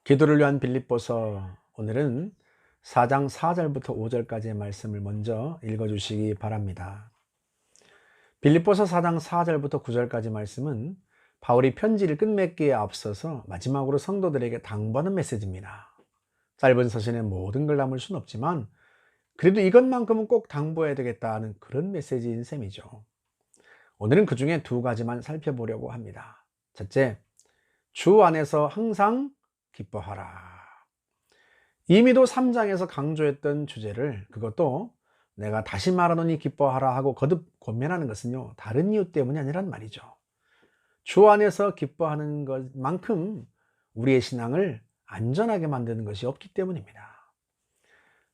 기도를 위한 빌립보서, 오늘은 4장 4절부터 5절까지의 말씀을 먼저 읽어주시기 바랍니다. 빌립보서 4장 4절부터 9절까지 말씀은 바울이 편지를 끝맺기에 앞서서 마지막으로 성도들에게 당부하는 메시지입니다. 짧은 서신에 모든 걸 담을 수는 없지만 그래도 이것만큼은 꼭 당부해야 되겠다는 그런 메시지인 셈이죠. 오늘은 그 중에 두 가지만 살펴보려고 합니다. 첫째, 주 안에서 항상 기뻐하라. 이미도 3장에서 강조했던 주제를, 그것도 내가 다시 말하노니 기뻐하라 하고 거듭 권면하는 것은요, 다른 이유 때문이 아니란 말이죠. 주 안에서 기뻐하는 것만큼 우리의 신앙을 안전하게 만드는 것이 없기 때문입니다.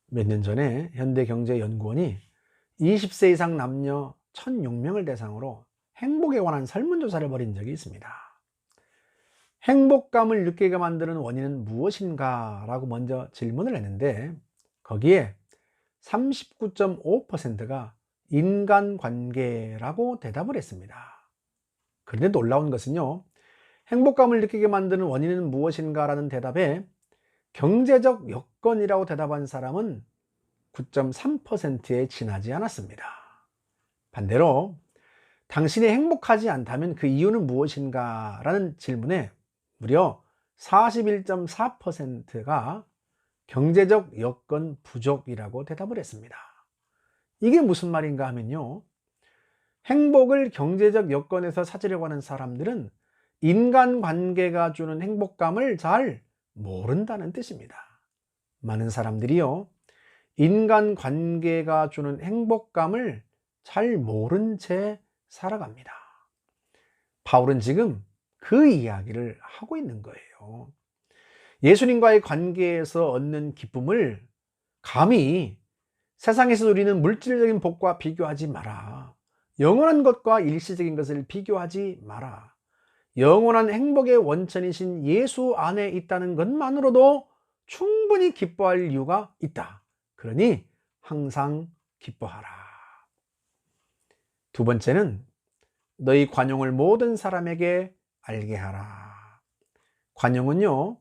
몇 년 전에 현대경제연구원이 20세 이상 남녀 1,006명을 대상으로 행복에 관한 설문조사를 벌인 적이 있습니다. 행복감을 느끼게 만드는 원인은 무엇인가? 라고 먼저 질문을 했는데, 거기에 39.5%가 인간관계라고 대답을 했습니다. 그런데 놀라운 것은요, 행복감을 느끼게 만드는 원인은 무엇인가? 라는 대답에 경제적 여건이라고 대답한 사람은 9.3%에 지나지 않았습니다. 반대로 당신이 행복하지 않다면 그 이유는 무엇인가? 라는 질문에 무려 41.4%가 경제적 여건 부족이라고 대답을 했습니다. 이게 무슨 말인가 하면요, 행복을 경제적 여건에서 찾으려고 하는 사람들은 인간관계가 주는 행복감을 잘 모른다는 뜻입니다. 많은 사람들이요, 인간관계가 주는 행복감을 잘 모른 채 살아갑니다. 바울은 지금 그 이야기를 하고 있는 거예요. 예수님과의 관계에서 얻는 기쁨을 감히 세상에서 누리는 물질적인 복과 비교하지 마라. 영원한 것과 일시적인 것을 비교하지 마라. 영원한 행복의 원천이신 예수 안에 있다는 것만으로도 충분히 기뻐할 이유가 있다. 그러니 항상 기뻐하라. 두 번째는 너희 관용을 모든 사람에게 알게 하라. 관용은요,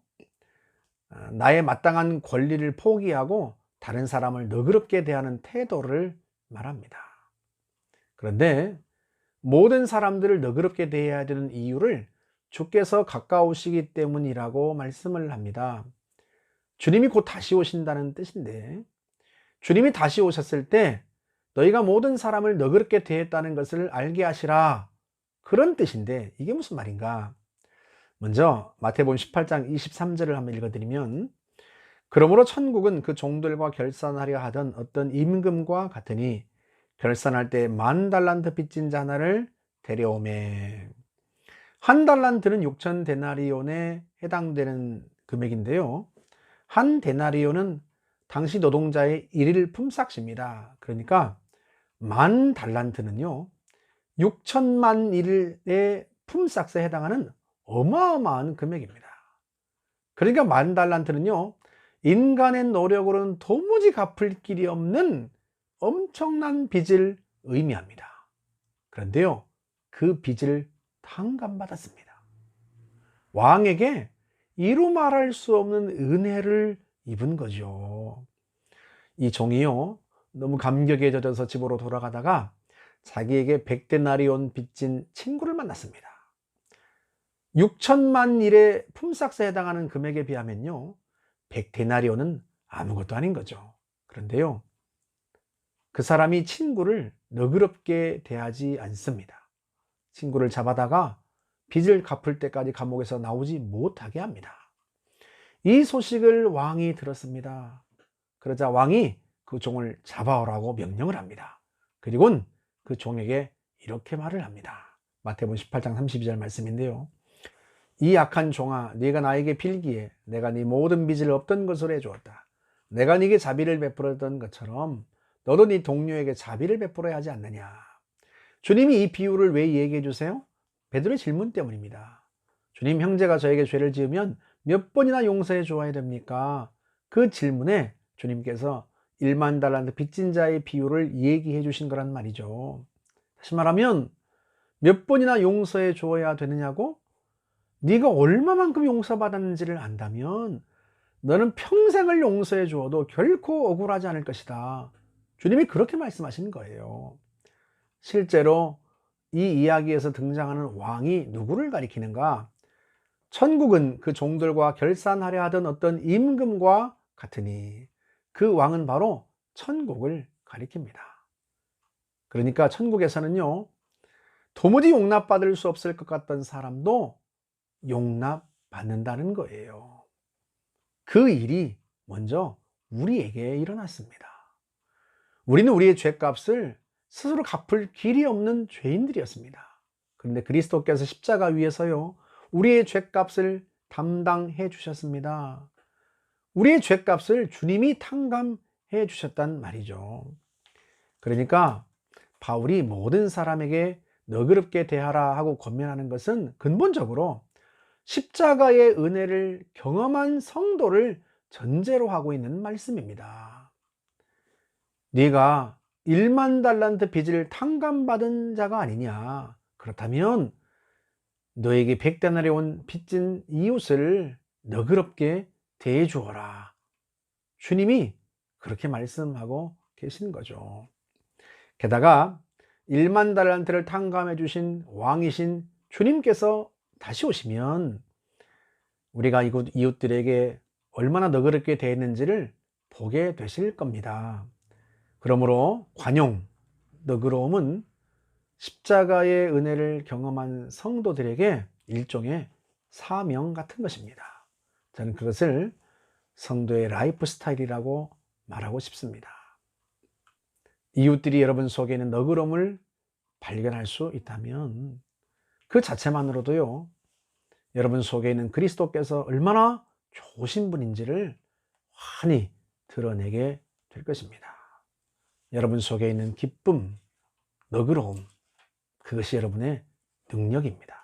나의 마땅한 권리를 포기하고 다른 사람을 너그럽게 대하는 태도를 말합니다. 그런데 모든 사람들을 너그럽게 대해야 되는 이유를 주께서 가까우시기 때문이라고 말씀을 합니다. 주님이 곧 다시 오신다는 뜻인데, 주님이 다시 오셨을 때 너희가 모든 사람을 너그럽게 대했다는 것을 알게 하시라, 그런 뜻인데 이게 무슨 말인가? 먼저 마태복음 18장 23절을 한번 읽어드리면, 그러므로 천국은 그 종들과 결산하려 하던 어떤 임금과 같으니 결산할 때 10,000달란트 빚진 자 하나를 데려오매. 한 달란트는 6,000데나리온에 해당되는 금액인데요, 한 데나리온은 당시 노동자의 일일 품삯입니다. 그러니까 10,000달란트는요 6천만 일의 품삯에 해당하는 어마어마한 금액입니다. 그러니까 10,000달란트는요 인간의 노력으로는 도무지 갚을 길이 없는 엄청난 빚을 의미합니다. 그런데요, 그 빚을 탕감받았습니다. 왕에게 이루 말할 수 없는 은혜를 입은 거죠. 이 종이요, 너무 감격에 젖어서 집으로 돌아가다가 자기에게 100데나리온 빚진 친구를 만났습니다. 6천만 일의 품삯에 해당하는 금액에 비하면요 100데나리온은 아무것도 아닌 거죠. 그런데요, 그 사람이 친구를 너그럽게 대하지 않습니다. 친구를 잡아다가 빚을 갚을 때까지 감옥에서 나오지 못하게 합니다. 이 소식을 왕이 들었습니다. 그러자 왕이 그 종을 잡아오라고 명령을 합니다. 그리고는 그 종에게 이렇게 말을 합니다. 마태복음 18장 32절 말씀인데요, 이 악한 종아, 네가 나에게 빌기에 내가 네 모든 빚을 없던 것으로 해주었다. 내가 네게 자비를 베풀었던 것처럼 너도 네 동료에게 자비를 베풀어야 하지 않느냐. 주님이 이 비유를 왜 얘기해 주세요? 베드로의 질문 때문입니다. 주님, 형제가 저에게 죄를 지으면 몇 번이나 용서해 주어야 됩니까? 그 질문에 주님께서 10,000달란트 빚진 자의 비유를 얘기해 주신 거란 말이죠. 다시 말하면 몇 번이나 용서해 주어야 되느냐고? 네가 얼마만큼 용서받았는지를 안다면 너는 평생을 용서해 주어도 결코 억울하지 않을 것이다. 주님이 그렇게 말씀하시는 거예요. 실제로 이 이야기에서 등장하는 왕이 누구를 가리키는가? 천국은 그 종들과 결산하려 하던 어떤 임금과 같으니 그 왕은 바로 천국을 가리킵니다. 그러니까 천국에서는요, 도무지 용납받을 수 없을 것 같던 사람도 용납받는다는 거예요. 그 일이 먼저 우리에게 일어났습니다. 우리는 우리의 죄값을 스스로 갚을 길이 없는 죄인들이었습니다. 그런데 그리스도께서 십자가 위에서요, 우리의 죄값을 담당해 주셨습니다. 우리의 죄값을 주님이 탕감해 주셨단 말이죠. 그러니까 바울이 모든 사람에게 너그럽게 대하라 하고 권면하는 것은 근본적으로 십자가의 은혜를 경험한 성도를 전제로 하고 있는 말씀입니다. 네가 1만 달란트 빚을 탕감받은 자가 아니냐? 그렇다면 너에게 100데나리 온 빚진 이웃을 너그럽게 대해 주어라. 주님이 그렇게 말씀하고 계신 거죠. 게다가 1만 달란트를 탕감해 주신 왕이신 주님께서 다시 오시면 우리가 이웃들에게 얼마나 너그럽게 대했는지를 보게 되실 겁니다. 그러므로 관용, 너그러움은 십자가의 은혜를 경험한 성도들에게 일종의 사명 같은 것입니다. 저는 그것을 성도의 라이프 스타일이라고 말하고 싶습니다. 이웃들이 여러분 속에 있는 너그러움을 발견할 수 있다면 그 자체만으로도요, 여러분 속에 있는 그리스도께서 얼마나 좋으신 분인지를 환히 드러내게 될 것입니다. 여러분 속에 있는 기쁨, 너그러움, 그것이 여러분의 능력입니다.